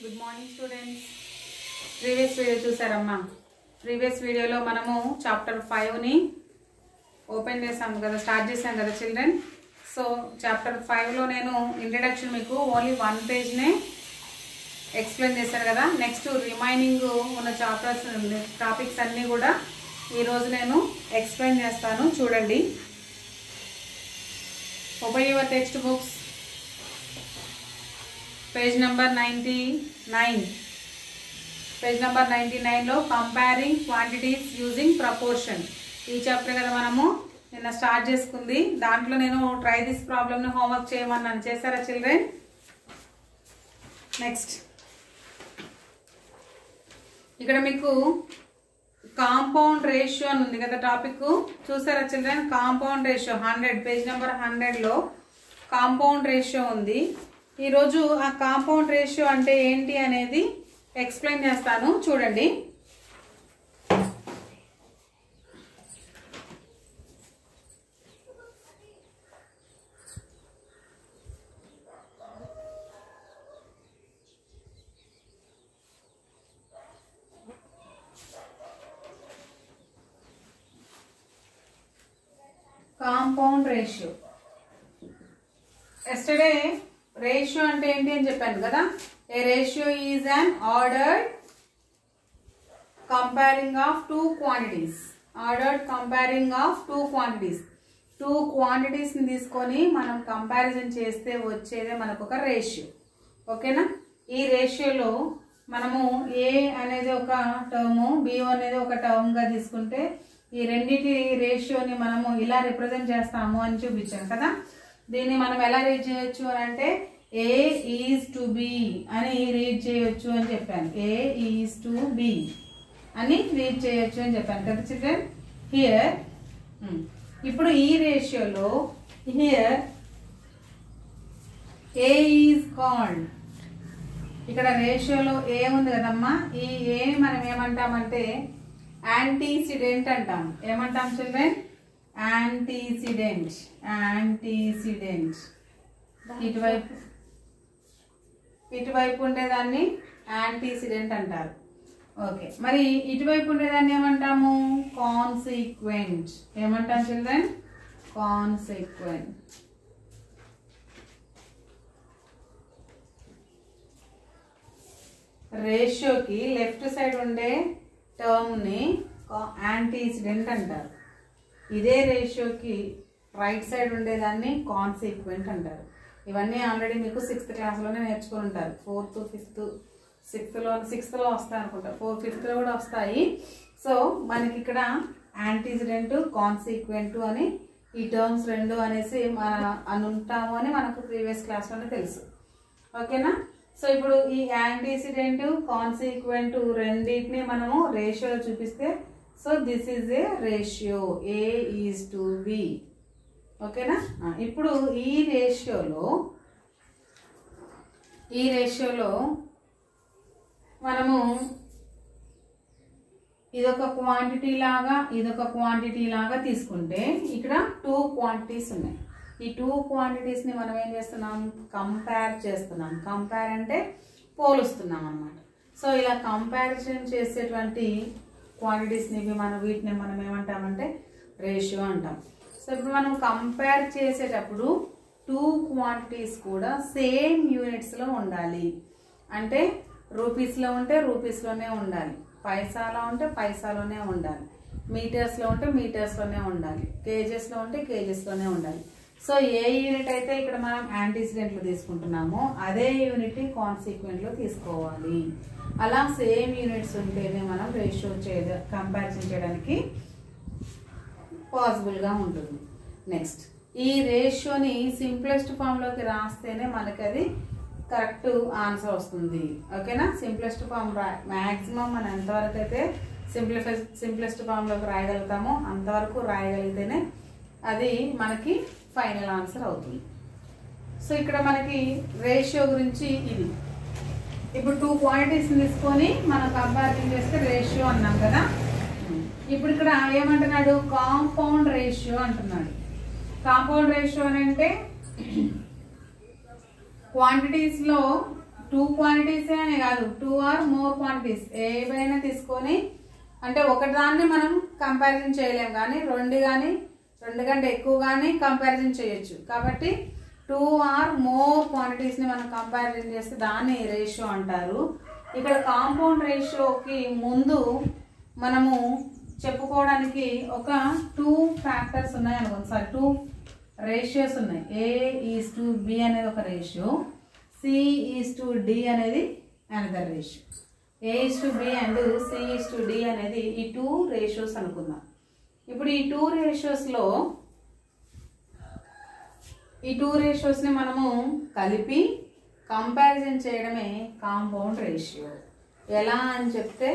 Good morning students. Previous video చూసారమ్మా. Previous వీడియోలో మనము చాప్టర్ 5ని ఓపెన్ చేసాం కదా, స్టార్ట్ చేసాం కదా చిల్డ్రన్. సో చాప్టర్ 5లో నేను ఇంట్రడక్షన్ మీకు ఓన్లీ 1 పేజ్నే ఎక్స్ప్లెయిన్ చేశాను కదా. నెక్స్ట్ రిమైనింగ్ ఉన్న చాప్టర్స్ టాపిక్స్ అన్నీ కూడా ఈరోజు నేను ఎక్స్ప్లెయిన్ చేస్తాను. చూడండి. Open your textbooks. Page number 99. Page number 99లో కంపేరింగ్ క్వాంటిటీస్ యూజింగ్ ప్రపోర్షన్ ఈ చాప్టర్ కదా మనము నిన్న స్టార్ట్ చేసుకుంది. దాంట్లో నేను ట్రై దిస్ ప్రాబ్లమ్ని హోంవర్క్ చేయమన్నాను. చేశారా చిల్డ్రన్? నెక్స్ట్ ఇక్కడ మీకు కాంపౌండ్ రేషియో అని ఉంది కదా టాపిక్. చూసారా children? Compound ratio 100, page number 100లో కాంపౌండ్ రేషియో ఉంది. ఈరోజు ఆ కాంపౌండ్ రేషియో అంటే ఏంటి అనేది ఎక్స్ప్లెయిన్ చేస్తాను. చూడండి. Compound ratio. ఎస్టర్డే రేషియో అంటే ఏంటి అని చెప్పాను కదా. A ratio is an ordered comparing of two quantities. Ordered comparing of two quantities. Two క్వాంటిటీస్ని తీసుకొని మనం కంపారిజన్ చేస్తే వచ్చేదే మనకు ఒక రేషియో. ఓకేనా? ఈ రేషియోలో మనము ఏ అనేది ఒక టర్ము, బి అనేది ఒక టర్మ్గా తీసుకుంటే ఈ రెండింటి రేషియోని మనము ఇలా రిప్రజెంట్ చేస్తాము అని చూపించాను కదా. దీన్ని మనం ఎలా రీడ్ చేయొచ్చు అని అంటే ఏ ఈజ్ టు బి అని రీడ్ చేయొచ్చు అని చెప్పాను. ఏ ఈజ్ టు బి అని రీడ్ చేయొచ్చు అని చెప్పాను కదా చిల్డ్రన్. హియర్ ఇప్పుడు ఈ రేషియోలో హియర్ ఏ ఈజ్ కాల్డ్. ఇక్కడ రేషియోలో ఏ ఉంది కదమ్మా. ఈ ఏ మనం ఏమంటామంటే యాంటీసిడెంట్ అంటాం. ఏమంటాం చిల్డ్రన్? యాంటీసిడెంట్. యాంటీసిడెంట్. ఇటువైపు ఉండేదాన్ని యాంటీసిడెంట్ అంటారు. ఓకే, మరి ఇటువైపు ఉండేదాన్ని ఏమంటాము? కాన్సిక్వెంట్. ఏమంటాం చిల్డ్రన్? కాన్సిక్వెంట్. రేషియోకి లెఫ్ట్ సైడ్ ఉండే టర్మ్ని యాంటీసిడెంట్ అంటారు. ఇదే రేషియోకి రైట్ సైడ్ ఉండేదాన్ని కాన్సిక్వెంట్ అంటారు. ఇవన్నీ ఆల్రెడీ మీకు 6th క్లాస్లోనే నేర్చుకుని ఉంటారు. 4th, 5th, 6thలో వస్తాయి అనుకుంటా. 4th, 5thలో కూడా వస్తాయి. సో మనకి ఇక్కడ యాంటీసిడెంట్, కాన్సిక్వెంట్ అని ఈ టర్మ్స్ రెండు అనేసి అని ఉంటాము అని మనకు ప్రీవియస్ క్లాస్లోనే తెలుసు. ఓకేనా? సో ఇప్పుడు ఈ యాంటీసిడెంట్, కాన్సిక్వెంట్ రెండింటిని మనము రేషియోలో చూపిస్తే so this is a ratio. A is to be. ఓకేనా? ఇప్పుడు ఈ రేషియోలో మనము ఇదొక క్వాంటిటీ లాగా తీసుకుంటే ఇక్కడ 2 క్వాంటిటీస్ ఉన్నాయి. ఈ 2 క్వాంటిటీస్ని మనం ఏం చేస్తున్నాం? కంపేర్ చేస్తున్నాం. కంపేర్ అంటే పోలుస్తున్నాం అన్నమాట. సో ఇలా కంపారిజన్ చేసేటువంటి క్వాంటిటీస్ని వీటిని మనం ఏమంటామంటే రేషియో అంటాం. సో ఇప్పుడు మనం కంపేర్ చేసేటప్పుడు 2 క్వాంటిటీస్ కూడా సేమ్ యూనిట్స్లో ఉండాలి. అంటే రూపీస్లో ఉంటే రూపీస్లోనే ఉండాలి, పైసాలో ఉంటే పైసాలోనే ఉండాలి, మీటర్స్లో ఉంటే మీటర్స్లోనే ఉండాలి, కేజెస్లో ఉంటే కేజెస్లోనే ఉండాలి. సో ఏ యూనిట్ అయితే ఇక్కడ మనం యాంటీసిడెంట్లో తీసుకుంటున్నామో అదే యూనిట్ని కాన్సిక్వెంట్లో తీసుకోవాలి. అలా సేమ్ యూనిట్స్ ఉంటేనే మనం రేషియో కంపారిజన్ చేయడానికి పాసిబుల్గా ఉంటుంది. నెక్స్ట్ ఈ రేషియోని సింప్లెస్ట్ ఫామ్లోకి రాస్తేనే మనకి అది కరెక్ట్ ఆన్సర్ వస్తుంది. ఓకేనా? సింప్లెస్ట్ ఫామ్ మ్యాక్సిమం మనం ఎంతవరకు అయితే సింప్లెస్ట్ ఫామ్లోకి రాయగలుగుతామో అంతవరకు రాయగలిగితేనే అది మనకి ఫైనల్ ఆన్సర్ అవుతుంది. సో ఇక్కడ మనకి రేషియో గురించి ఇది. ఇప్పుడు 2 క్వాంటిటీస్ని తీసుకొని మనం కంపారిజన్ చేస్తే రేషియో అన్నాం కదా. ఇప్పుడు ఇక్కడ ఏమంటున్నాడు? కాంపౌండ్ రేషియో అంటున్నాడు. కాంపౌండ్ రేషియో అని అంటే క్వాంటిటీస్లో 2 క్వాంటిటీస్ అనే కాదు, 2 or more క్వాంటిటీస్ ఏవైనా తీసుకొని, అంటే ఒకదాన్ని మనం కంపారిజన్ చేయలేం కానీ రెండు కంటే ఎక్కువ కానీ కంపారిజన్ చేయొచ్చు. కాబట్టి 2 or more క్వాంటిటీస్ని మనం కంపారిజన్ చేస్తే దాన్ని రేషియో అంటారు. ఇక్కడ కాంపౌండ్ రేషియోకి ముందు మనము చెప్పుకోవడానికి ఒక 2 ఫ్యాక్టర్స్ ఉన్నాయి అనుకోండి, సారీ 2 రేషియోస్ ఉన్నాయి. A:B అనేది ఒక రేషియో, C:D అనేది another ratio. A:B and C:D అనేది ఈ 2 రేషియోస్ అనుకుందాం. ఇప్పుడు ఈ 2 రేషియోస్ని మనము కలిపి కంపారిజన్ చేయడమే కాంపౌండ్ రేషియో. ఎలా అని చెప్తే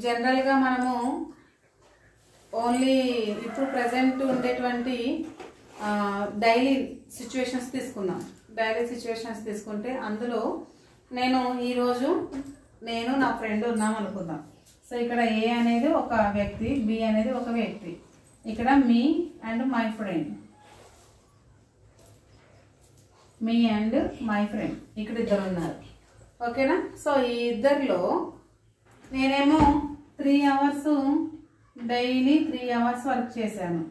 జనరల్గా మనము ఓన్లీ ఇప్పుడు ప్రజెంట్ ఉండేటువంటి డైలీ సిచ్యువేషన్స్ తీసుకుందాం. డైలీ సిచ్యువేషన్స్ తీసుకుంటే అందులో ఈరోజు నేను నా ఫ్రెండ్ ఉన్నాం అనుకుందాం. సో ఇక్కడ ఏ అనేది ఒక వ్యక్తి, బి అనేది ఒక వ్యక్తి, ఇక్కడ మీ అండ్ మై ఫ్రెండ్, ఇక్కడ ఇద్దరు ఉన్నారు. ఓకేనా? సో ఈ ఇద్దరిలో నేనేమో 3 hours డైలీ 3 hours వర్క్ చేశాను.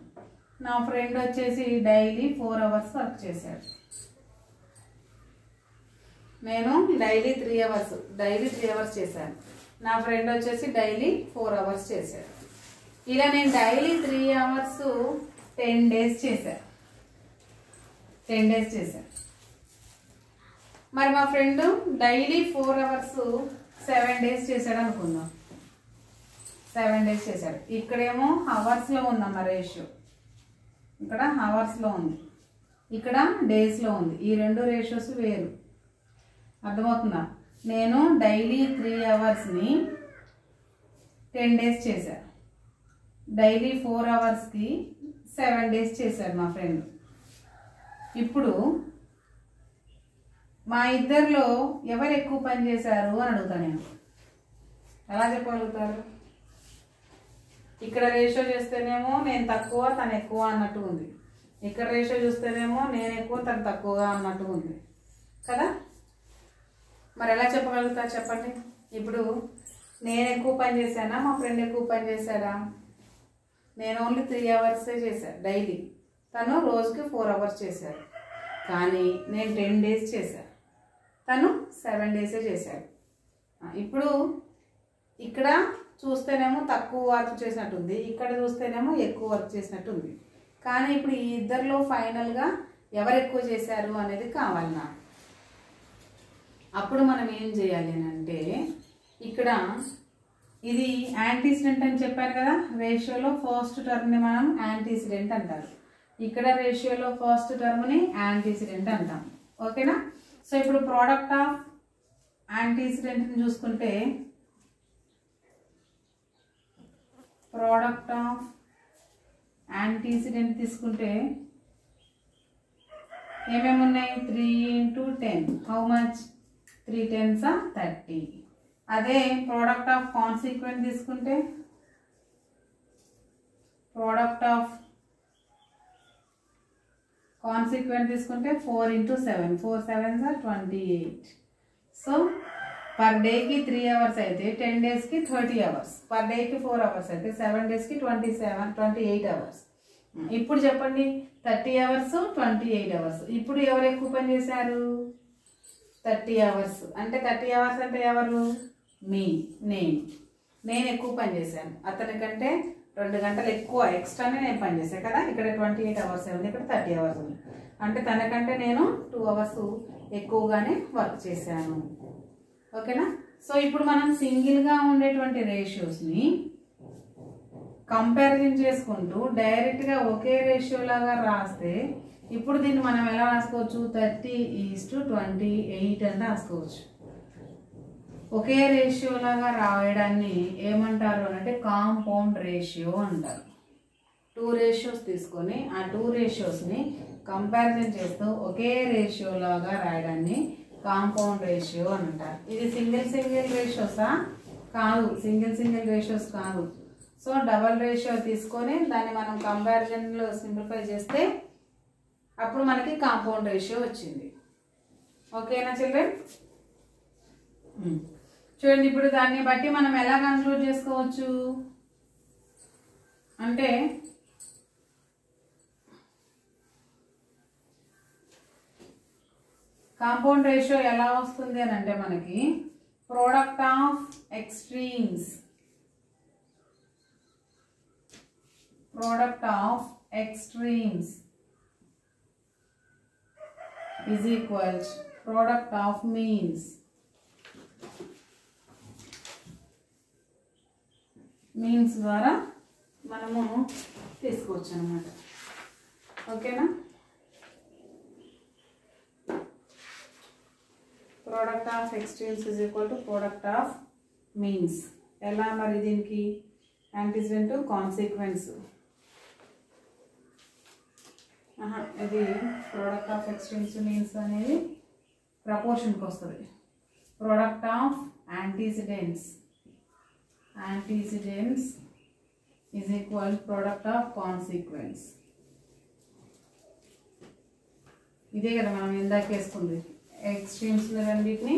నా ఫ్రెండ్ వచ్చేసి డైలీ 4 hours వర్క్ చేశాడు. నేను డైలీ 3 hours చేశాను. నా ఫ్రెండ్ వచ్చేసి డైలీ 4 hours చేశాడు. ఇలా నేను డైలీ 3 hours 10 days చేశాను. మరి మా ఫ్రెండ్ డైలీ 4 hours 7 days చేశాడు అనుకుందాం. 7 days చేశాడు. ఇక్కడేమో హవర్స్లో ఉందమ్మా రేషియో, ఇక్కడ హవర్స్లో ఉంది, ఇక్కడ డేస్లో ఉంది. ఈ 2 రేషియోస్ వేరు. అర్థమవుతుందా? నేను డైలీ 3 hoursని 10 days చేశాను, డైలీ 4 hoursకి 7 days చేశాడు మా ఫ్రెండ్. ఇప్పుడు మా ఇద్దరిలో ఎవరు ఎక్కువ పని చేశారు అని అడుగుతాను నేను. ఎలా చెప్పగలుగుతారు? ఇక్కడ రేషియో చేస్తేనేమో నేను తక్కువ తను ఎక్కువ అన్నట్టు ఉంది, ఇక్కడ రేషియో చూస్తేనేమో నేను ఎక్కువ తను తక్కువగా అన్నట్టు ఉంది కదా. మరి ఎలా చెప్పగలుగుతారు చెప్పండి? ఇప్పుడు నేను ఎక్కువ పని చేశానా, మా ఫ్రెండ్ ఎక్కువ పని చేశాడా? నేను ఓన్లీ 3 hours చేశాను డైలీ, తను రోజుకి 4 hours చేశాడు. కానీ నేను 10 days చేశాను, తను 7 days చేశాడు. ఇప్పుడు ఇక్కడ చూస్తేనేమో తక్కువ వర్క్ చేసినట్టుంది, ఇక్కడ చూస్తేనేమో ఎక్కువ వర్క్ చేసినట్టుంది. కానీ ఇప్పుడు ఈ ఇద్దరిలో ఫైనల్గా ఎవరు ఎక్కువ చేశారు అనేది కావాలి నాకు. అప్పుడు మనం ఏం చేయాలి అంటే, ఇక్కడ ఇది యాంటీసిడెంట్ అని చెప్పారు కదా, రేషియోలో ఫస్ట్ టర్మ్ని మనం యాంటీసిడెంట్ అంటారు, ఇక్కడ రేషియోలో ఫస్ట్ టర్మ్ని యాంటీసిడెంట్ అంటాం. ఓకేనా? సో ఇప్పుడు ప్రోడక్ట్ ఆఫ్ యాంటీసిడెంట్ని చూసుకుంటే, ప్రోడక్ట్ ఆఫ్ యాంటీసిడెంట్ తీసుకుంటే ఏమేమి ఉన్నాయి? 3 into 10, హౌ మచ్? 3 10s 30. అదే ప్రోడక్ట్ ఆఫ్ కాన్సిక్వెంట్ తీసుకుంటే, ప్రోడక్ట్ ఆఫ్ కాన్సిక్వెంట్ తీసుకుంటే 4 into 7, 4 7s 28. సో పర్ డేకి 3 hours అయితే 10 daysకి 30 hours, పర్ డేకి 4 hours అయితే 7 daysకి 28 hours. ఇప్పుడు చెప్పండి, 30 hours 28 hours. ఇప్పుడు ఎవరు ఎక్కువ పని చేశారు? 30 hours. అంటే 30 hours అంటే ఎవరు? నేను ఎక్కువ పని చేశాను, అతనికంటే 2 గంటలు ఎక్కువ ఎక్స్ట్రానే నేను పని చేశాను కదా. ఇక్కడ 28 hours ఉంది, ఇక్కడ 30 hours ఉంది. అంటే తనకంటే నేను 2 hours ఎక్కువగానే వర్క్ చేశాను. ఓకేనా? సో ఇప్పుడు మనం సింగిల్గా ఉండేటువంటి రేషియోస్ని కంపారిజన్ చేసుకుంటూ డైరెక్ట్గా ఒకే రేషియో లాగా రాస్తే, ఇప్పుడు దీన్ని మనం ఎలా రాసుకోవచ్చు? 30:28 అని రాసుకోవచ్చు. ఒకే రేషియో లాగా రాయడాన్ని ఏమంటారు అంటే కాంపౌండ్ రేషియో అంటారు. 2 రేషియోస్ తీసుకొని ఆ 2 రేషియోస్ని కంపారిజన్ చేస్తూ ఒకే రేషియో లాగా రాయడాన్ని కాంపౌండ్ రేషియో అని అంటారు. ఇది సింగిల్ రేషియోసా? కాదు, సింగిల్ రేషియోస్ కాదు. సో డబల్ రేషియో తీసుకొని దాన్ని మనం కంపారిజన్లో సింప్లిఫై చేస్తే అప్పుడు మనకి కాంపౌండ్ రేషియో వచ్చింది. ఓకేనా చిల్డ్రన్? చూడండి, ఇప్పుడు దాన్ని బట్టి మనం ఎలా కన్క్లూడ్ చేసుకోవచ్చు అంటే కాంపౌండ్ రేషియో ఎలా వస్తుంది అని అంటే మనకి product of extremes is equal to product of means. Means ద్వారా మనము తీసుకోవచ్చు అన్నమాట. ఓకేనా? Product of extremes is equal to product of means. ఎలా మరి దీనికి యాంటిసిడెంట్ కాన్సిక్వెన్స్. ఇది ప్రోడక్ట్ ఆఫ్ ఎక్స్ట్రీమ్స్ మీన్స్ అనేది ప్రపోర్షన్కి వస్తుంది. Product of antecedents is equal product of consequence. ఇదే కదా మనం ఇందాక వేసుకుంది. ఎక్స్ట్రీమ్స్ని రెండింటిని,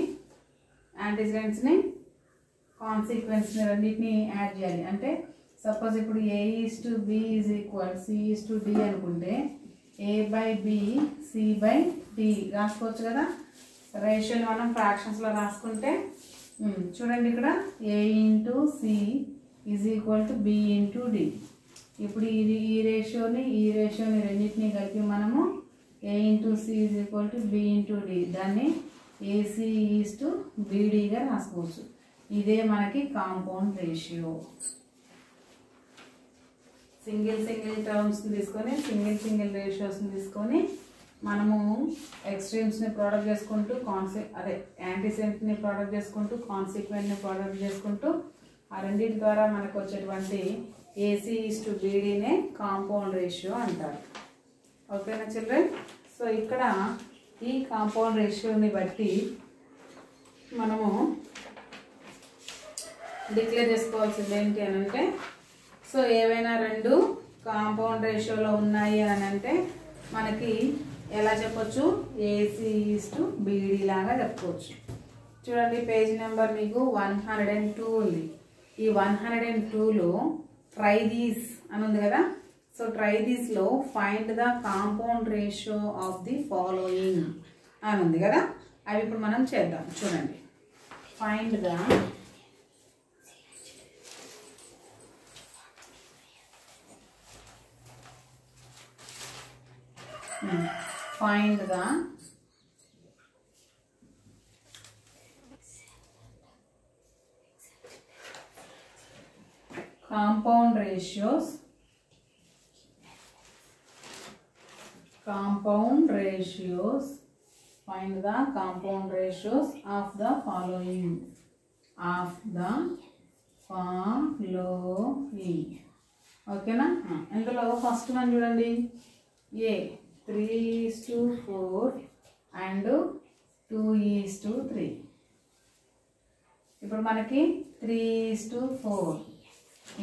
యాంటిసిడెంట్స్ని, కాన్సిక్వెన్స్ని రెండింటిని యాడ్ చేయాలి. అంటే సపోజ్ ఇప్పుడు A/B ఈజ్ ఈక్వల్ C/D అనుకుంటే A/B C/D రాసుకోవచ్చు కదా. రేషియోని మనం ఫ్రాక్షన్స్లో రాసుకుంటే చూడండి, ఇక్కడ A/C is equal to B/D. ఇప్పుడు ఈ రేషియోని రెండింటిని కలిపి మనము A/C is equal to B/D, దాన్ని AC/BDగా రాసుకోవచ్చు. ఇదే మనకి కాంపౌండ్ రేషియో. సింగిల్ టర్మ్స్ తీసుకొని సింగిల్ రేషియోస్ని తీసుకొని మనము ఎక్స్ట్రీమ్స్ని ప్రోడక్ట్ చేసుకుంటూ యాంటిసిడెంట్ని ప్రోడక్ట్ చేసుకుంటూ కాన్సిక్వెంట్ని ప్రోడక్ట్ చేసుకుంటూ ఆ రెండింటి ద్వారా మనకు వచ్చేటువంటి AC/BDనే కాంపౌండ్ రేషియో అంటారు. ఓకేనా చిల్డ్రన్? సో ఇక్కడ ఈ కాంపౌండ్ రేషియోని బట్టి మనము డిక్లేర్ చేసుకోవాల్సింది ఏంటి అని అంటే, సో ఏవైనా రెండు కాంపౌండ్ రేషియోలో ఉన్నాయి అని అంటే మనకి ఎలా చెప్పొచ్చు? AC/BD లాగా చెప్పుకోవచ్చు. చూడండి, పేజ్ నెంబర్ మీకు 102 ఉంది. ఈ 102లో ట్రై దీస్ అని ఉంది కదా. సో ట్రై దీస్లో find the compound ratio of the following అని ఉంది కదా. అవి ఇప్పుడు మనం చేద్దాం. చూడండి, find the compound ratios find the compound ratios of the following ఓకేనా? ఇందులో ఫస్ట్ వన్ చూడండి, A 3:4 and 2:3. ఇప్పుడు మనకి 3:4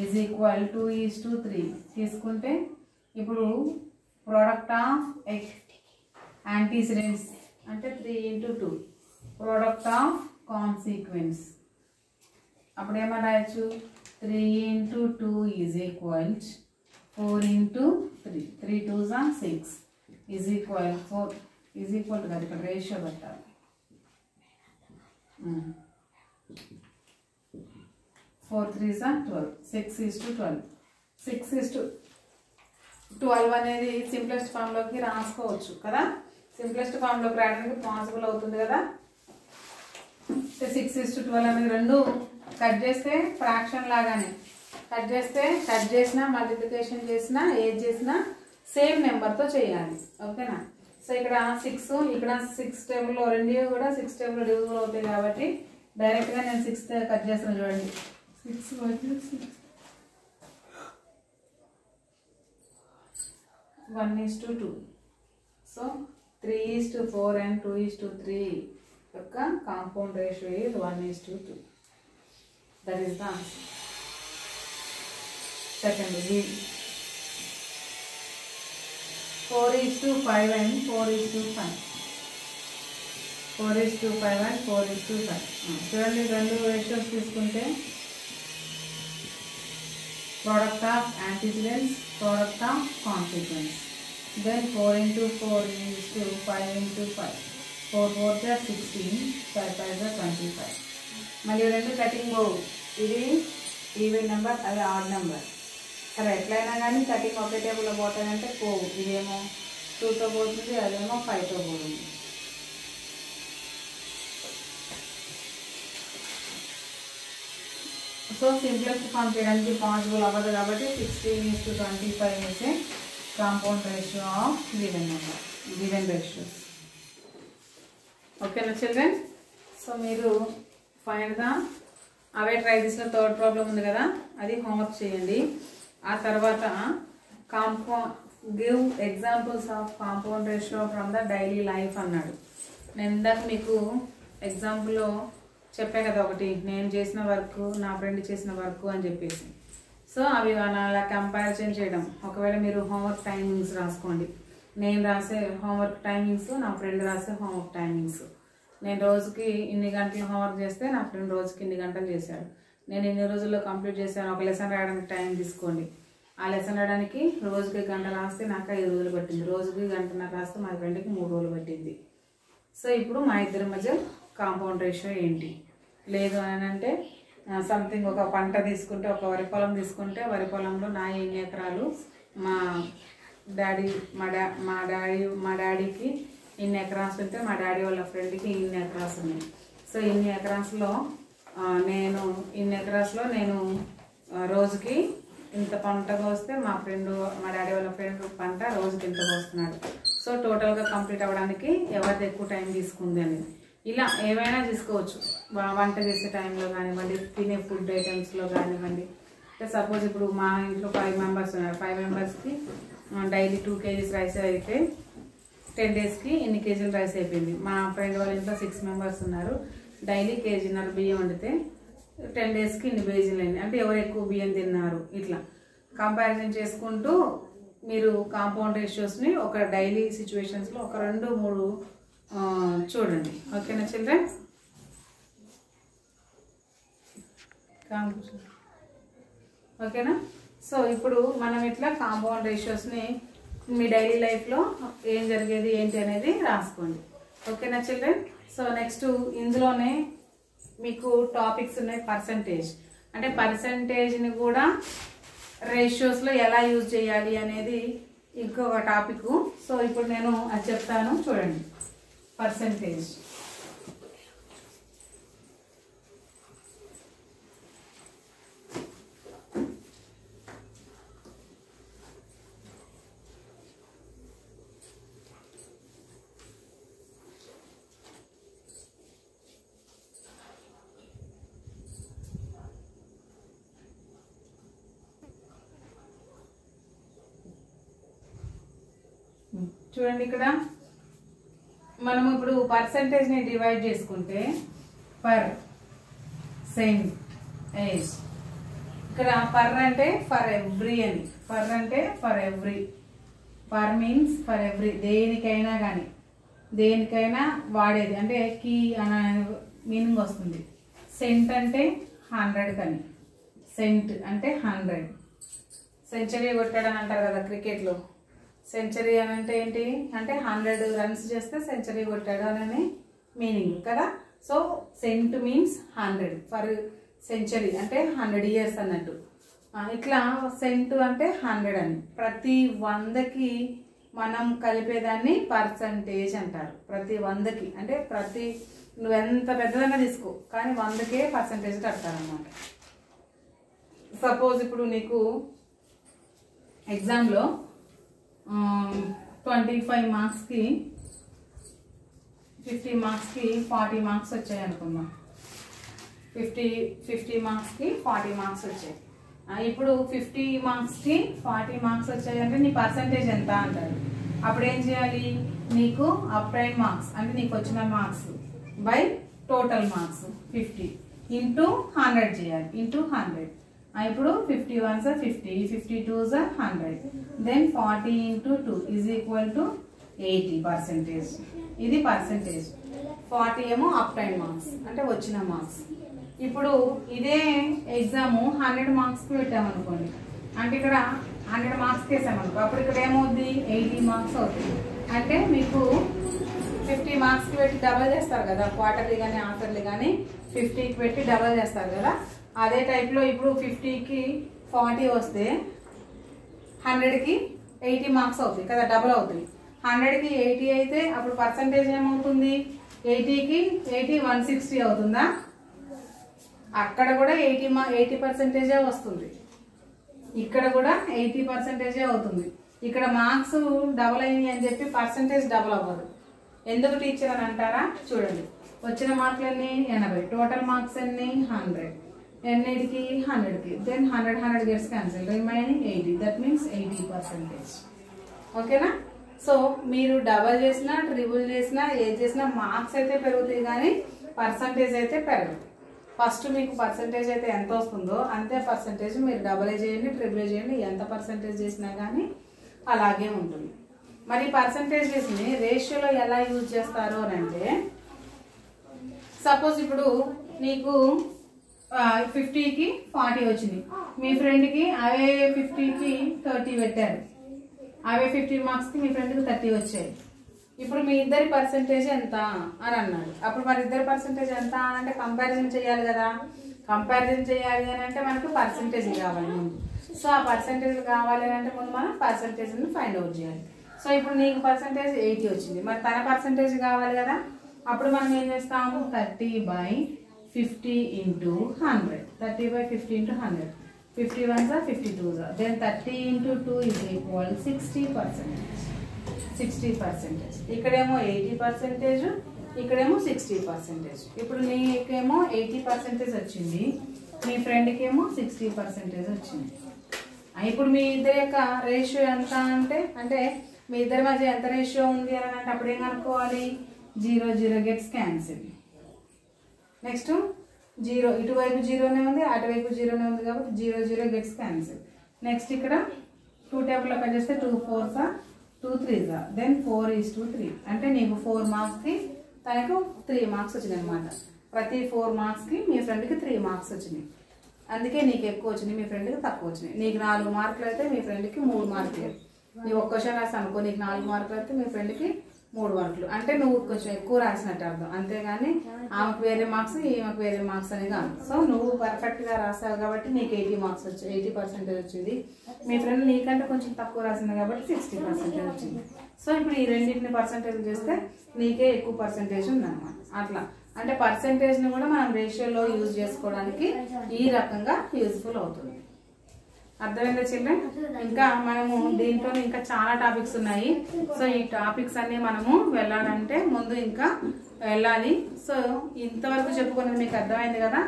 ఈజ్ ఈక్వల్ 2:3 తీసుకుంటే ఇప్పుడు ప్రోడక్ట్ ఆఫ్ యాంటిసిడెంట్స్ అంటే 3:2, ప్రోడక్ట్ ఆఫ్ కాన్సిక్వెన్స్ అప్పుడు ఏమని రాయొచ్చు? 3:2 is equal 4:3, 3 2s are 6 is equal 4 is equal కదా, ఇక్కడ రేషియో పెట్టాలి. 4 3s are 12, 6:12. 6:12 అనేది సింప్లెస్ట్ ఫామ్లోకి రాసుకోవచ్చు కదా. సింప్లెస్ట్ ఫామ్లోకి రాయడానికి పాసిబుల్ అవుతుంది కదా. 6:12 అనేది రెండు కట్ చేస్తే ఫ్రాక్షన్ లాగానే కట్ చేసినా మల్టిప్లికేషన్ చేసినా ఏది చేసినా సేమ్ నెంబర్తో చేయాలి. ఓకేనా? సో ఇక్కడ 6, ఇక్కడ 6 టేబుల్లో రెండు కూడా 6 టేబుల్లో డివిజిబుల్ అవుతాయి కాబట్టి డైరెక్ట్గా నేను 6 కట్ చేస్తాను. చూడండి, 6 1:2. సో 3:4 and 2:3 యొక్క compound ratio is 1:2. That is the answer. Second B. 4:5 and 4:5. 4:5 and 4:5. చూడండి, రెండు రేషియోస్ తీసుకుంటే product of antecedents, product of consequence. Then 4:4:5:5. 4 4 are 16, 5 5 are 25. మళ్ళీ రెండు కటింగ్ పోవు. ఇది ఈవెన్ నెంబర్, అది ఆడ్ నెంబర్. సరే, ఎట్లయినా కానీ కటింగ్ ఒకే టేబుల్లో పోతాయంటే పోవు. ఇదేమో 2తో పోతుంది, అదేమో 5తో పోతుంది. సో సింప్లెస్ట్ ఫామ్ చేయడానికి పాసిబుల్ అవ్వదు కాబట్టి 16:25 వేసే compound ratio of given number, given ratios. ఓకేనా చిల్డ్రన్? సో మీరు ఫైండ్ ద అవే ట్రై చేసిన థర్డ్ ప్రాబ్లం ఉంది కదా, అది హోంవర్క్ చేయండి. ఆ తర్వాత give examples of compound ratio from the daily life అన్నాడు. నేను ఇందాక మీకు ఎగ్జాంపుల్లో చెప్పే కదా, ఒకటి నేను చేసిన వర్క్, నా ఫ్రెండ్ చేసిన వర్క్ అని చెప్పేసి. సో అవి అలా కంపారిజన్ చేయడం. ఒకవేళ మీరు హోంవర్క్ టైమింగ్స్ రాసుకోండి. నేను రాసే హోంవర్క్ టైమింగ్స్, నా ఫ్రెండ్ రాసే హోంవర్క్ టైమింగ్స్. నేను రోజుకి ఇన్ని గంటలు హోంవర్క్ చేస్తే నా ఫ్రెండ్ రోజుకి ఇన్ని గంటలు చేశాడు. నేను ఇన్ని రోజుల్లో కంప్లీట్ చేశాను. ఒక లెసన్ రాయడానికి టైం తీసుకోండి. ఆ లెసన్ రాయడానికి రోజుకి గంట రాస్తే నాకు 5 రోజులు పట్టింది. రోజుకి గంటన్నర రాస్తే మా ఫ్రెండ్కి 3 రోజులు పట్టింది. సో ఇప్పుడు మా ఇద్దరి మధ్య కాంపౌండ్ రేషియో ఏంటి? లేదు అని అంటే సంథింగ్, ఒక పంట తీసుకుంటే, ఒక వరి పొలం తీసుకుంటే, వరి పొలంలో నా ఎన్ని ఎకరాలు, మా డాడీకి ఇన్ని ఎకరాస్ ఉంటే మా డాడీ వాళ్ళ ఫ్రెండ్కి ఇన్ని ఎకరాస్ ఉన్నాయి. సో ఇన్ని ఎకరాస్లో నేను రోజుకి ఇంత పంట కోస్తే మా డాడీ వాళ్ళ ఫ్రెండ్ పంట రోజుకి ఇంత కోస్తున్నాడు. సో టోటల్గా కంప్లీట్ అవ్వడానికి ఎవరిది ఎక్కువ టైం తీసుకుంది అనేది. ఇలా ఏమైనా తీసుకోవచ్చు. వంట చేసే టైంలో కానివ్వండి, తినే ఫుడ్ ఐటమ్స్లో కానివ్వండి. సపోజ్ ఇప్పుడు మా ఇంట్లో 5 మెంబర్స్ ఉన్నారు. 5 మెంబర్స్కి డైలీ 2 kgs రైస్ అయితే 10 daysకి ఇన్ని కేజీలు రైస్ అయిపోయింది. మా ఫ్రెండ్ వాళ్ళ ఇంట్లో 6 మెంబర్స్ ఉన్నారు. డైలీ 1.5 kg బియ్యం వండితే 10 daysకి ఇన్ని కేజీలు అయింది. అంటే ఎవరు ఎక్కువ బియ్యం తిన్నారు, ఇట్లా కంపారిజన్ చేసుకుంటూ మీరు కాంపౌండ్ రేషియోస్ని ఒక డైలీ సిచ్యువేషన్స్లో ఒక 2-3 చూడండి. ఓకేనా చిల్డ్రన్? ఓకేనా? సో ఇప్పుడు మనం ఇట్లా కాంపౌండ్ రేషియోస్ని మీ డైలీ లైఫ్లో ఏం జరిగేది ఏంటి అనేది రాసుకోండి. ఓకేనా చిల్డ్రన్? సో నెక్స్ట్ ఇందులోనే మీకు టాపిక్స్ ఉన్నాయి. పర్సంటేజ్ అంటే పర్సంటేజ్ని కూడా రేషియోస్లో ఎలా యూజ్ చేయాలి అనేది ఇంకొక టాపిక్. సో ఇప్పుడు నేను అది చెప్తాను, చూడండి. పర్సంటేజ్ చూడండి. ఇక్కడ మనం ఇప్పుడు పర్సంటేజ్ని డివైడ్ చేసుకుంటే %. ఇక్కడ పర్ అంటే ఫర్ ఎవ్రీ అని, పర్ అంటే for every, per means for every, దేనికైనా కానీ దేనికైనా వాడేది అంటే కీ అనే మీనింగ్ వస్తుంది. సెంట్ అంటే 100 కని, సెంట్ అంటే 100. సెంచరీ కొట్టాడని అంటారు కదా క్రికెట్లో. సెంచరీ అని అంటే ఏంటి అంటే 100 runs చేస్తే సెంచరీ కొట్టాడు అని మీనింగ్ కదా. So cent means 100, for century అంటే 100 years అన్నట్టు. ఇట్లా సెంట్ అంటే 100 అని. ప్రతి 100కి మనం కలిపేదాన్ని పర్సంటేజ్ అంటారు. ప్రతి 100కి అంటే నువ్వు ఎంత పెద్దదన్నా తీసుకో, కానీ 100కే పర్సంటేజ్ కడతారన్నమాట. సపోజ్ ఇప్పుడు నీకు ఎగ్జామ్లో 25 మార్క్స్కి 50 మార్క్స్కి 40 మార్క్స్ వచ్చాయి అనుకుందాం. 50 మార్క్స్కి 40 మార్క్స్ వచ్చాయి. ఇప్పుడు 50 మార్క్స్కి 40 మార్క్స్ వచ్చాయి అంటే నీ పర్సంటేజ్ ఎంత అంటారు. అప్పుడు ఏం చేయాలి? నీకు అప్లైడ్ మార్క్స్ అంటే నీకు వచ్చిన మార్క్స్ బై టోటల్ మార్క్స్ 50 × 100 చేయాలి, × 100. ఇప్పుడు 50 1s are 50, 50 2s are 100. Then 40 into 2 is equal to 80%. ఇది పర్సెంటేజ్. 40 ఏమో అప్టైన్ మార్క్స్ అంటే వచ్చిన మార్క్స్. ఇప్పుడు ఇదే ఎగ్జామ్ 100 మార్క్స్కి పెట్టామనుకోండి, అంటే ఇక్కడ 100 మార్క్స్కి వేసామనుకో, అప్పుడు ఇక్కడ ఏమవుద్ది 80 మార్క్స్ అవుతుంది. అంటే మీకు 50 మార్క్స్కి పెట్టి డబల్ చేస్తారు కదా, క్వార్టర్లీ కానీ హాఫర్లీ కానీ 50కి పెట్టి డబల్ చేస్తారు కదా, అదే టైప్లో ఇప్పుడు 50కి 40 వస్తే 100కి 80 మార్క్స్ అవుతాయి కదా, డబల్ అవుతుంది. 100కి 80 అయితే అప్పుడు పర్సంటేజ్ ఏమవుతుంది, 80కి 80 160 అవుతుందా? అక్కడ కూడా 80% వస్తుంది, ఇక్కడ కూడా 80% అవుతుంది. ఇక్కడ మార్క్స్ డబల్ అయ్యి అని చెప్పి పర్సంటేజ్ డబల్ అవ్వదు. ఎందుకు టీచర్ అని అంటారా? చూడండి, వచ్చిన మార్కులు ఎన్ని 80, టోటల్ మార్క్స్ ఎన్ని 100, ఎన్నిటికి 100కి, then 100 gets cancel, remaining 80, that means 80%. ఓకేనా? సో మీరు డబల్ చేసినా ట్రిపుల్ చేసినా ఏది చేసినా మార్క్స్ అయితే పెరుగుతాయి కానీ పర్సంటేజ్ అయితే పెరగదు. ఫస్ట్ మీకు పర్సంటేజ్ అయితే ఎంత వస్తుందో అంతే పర్సంటేజ్ మీరు డబల్ చేయండి ట్రిపుల్ చేయండి ఎంత పర్సంటేజ్ చేసినా కానీ అలాగే ఉంటుంది. మరి పర్సంటేజెస్ని రేషియోలో ఎలా యూజ్ చేస్తారు అని అంటే, సపోజ్ ఇప్పుడు నీకు 50కి 40 వచ్చింది, మీ ఫ్రెండ్కి అవే 50కి 30 పెట్టారు, అవే 50 మార్క్స్కి మీ ఫ్రెండ్కి 30 వచ్చాయి. ఇప్పుడు మీ ఇద్దరి పర్సంటేజ్ ఎంత అని అన్నాడు. అప్పుడు మరి ఇద్దరి పర్సంటేజ్ ఎంత అని అంటే కంపారిజన్ చేయాలి కదా. కంపారిజన్ చేయాలి అని అంటే మనకు పర్సంటేజ్ కావాలి ముందు. సో ఆ పర్సంటేజ్ కావాలి అని అంటే ముందు మనం పర్సంటేజ్ని ఫైండ్ అవుట్ చేయాలి. సో ఇప్పుడు నీకు పర్సంటేజ్ 80 వచ్చింది, మరి తన పర్సంటేజ్ కావాలి కదా. అప్పుడు మనం ఏం చేస్తాము, 30/50 into 100, 30/50 into 100, 50 1s are 50 2s are, then 30 into 2 is equal 60%. ఇక్కడేమో 80%, ఇక్కడేమో 60%. ఇప్పుడు నీకేమో 80% వచ్చింది, మీ ఫ్రెండ్కి ఏమో 60% వచ్చింది. ఇప్పుడు మీ ఇద్దరి యొక్క రేషియో ఎంత అంటే మీ ఇద్దరి మధ్య ఎంత రేషియో ఉంది అని అంటే అప్పుడు ఏం కనుక్కోవాలి, 0 0 గెట్స్ క్యాన్సిల్. నెక్స్ట్ 0, ఇటువైపు 0నే ఉంది అటువైపు 0నే ఉంది కాబట్టి 0 0 గెట్స్ క్యాన్సిల్. నెక్స్ట్ ఇక్కడ 2 టేబుల్లో కట్ చేస్తే 2 4s are 2 3s are, then 4:3. అంటే నీకు 4 మార్క్స్కి తనకు 3 మార్క్స్ వచ్చినాయి అనమాట. ప్రతి 4 మార్క్స్కి మీ ఫ్రెండ్కి 3 మార్క్స్ వచ్చినాయి. అందుకే నీకు ఎక్కువ వచ్చినాయి, మీ ఫ్రెండ్కి తక్కువ వచ్చినాయి. నీకు 4 మార్కులు అయితే మీ ఫ్రెండ్కి 3 మార్కులు. నీవు ఒక్క క్వశ్చన్ రాసి అనుకో, నీకు 4 మార్కులు అయితే మీ ఫ్రెండ్కి 3 మార్కులు. అంటే నువ్వు కొంచెం ఎక్కువ రాసినట్టు అర్థం, అంతేగాని ఆమెకు వేరే మార్క్స్ ఈమెకు వేరే మార్క్స్ అని కాదు. సో నువ్వు పర్ఫెక్ట్గా రాసావు కాబట్టి నీకు 80 మార్క్స్ వచ్చాయి, 80% వచ్చింది. మీ ఫ్రెండ్ నీకంటే కొంచెం తక్కువ రాసింది కాబట్టి 60% వచ్చింది. సో ఇప్పుడు ఈ రెండింటిని పర్సంటేజ్ చేస్తే నీకే ఎక్కువ పర్సంటేజ్ ఉందన్నమాట. అట్లా అంటే పర్సంటేజ్ని కూడా మనం రేషియోలో యూజ్ చేసుకోవడానికి ఈ రకంగా యూజ్ఫుల్ అవుతుంది. అర్థమైందా చిల్డ్రన్? ఇంకా మనము దీంట్లో ఇంకా చాలా టాపిక్స్ ఉన్నాయి. సో ఈ టాపిక్స్ అన్ని మనము వెళ్ళాలంటే ముందు ఇంకా వెళ్ళాలి. సో ఇంతవరకు చెప్పుకున్నది మీకు అర్థమైంది కదా.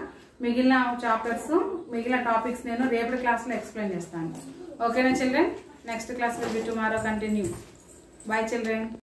మిగిలిన చాప్టర్స్ మిగిలిన టాపిక్స్ నేను రేపటి క్లాస్లో ఎక్స్ప్లెయిన్ చేస్తాను. ఓకేనా children? Next class will be tomorrow continue. By children.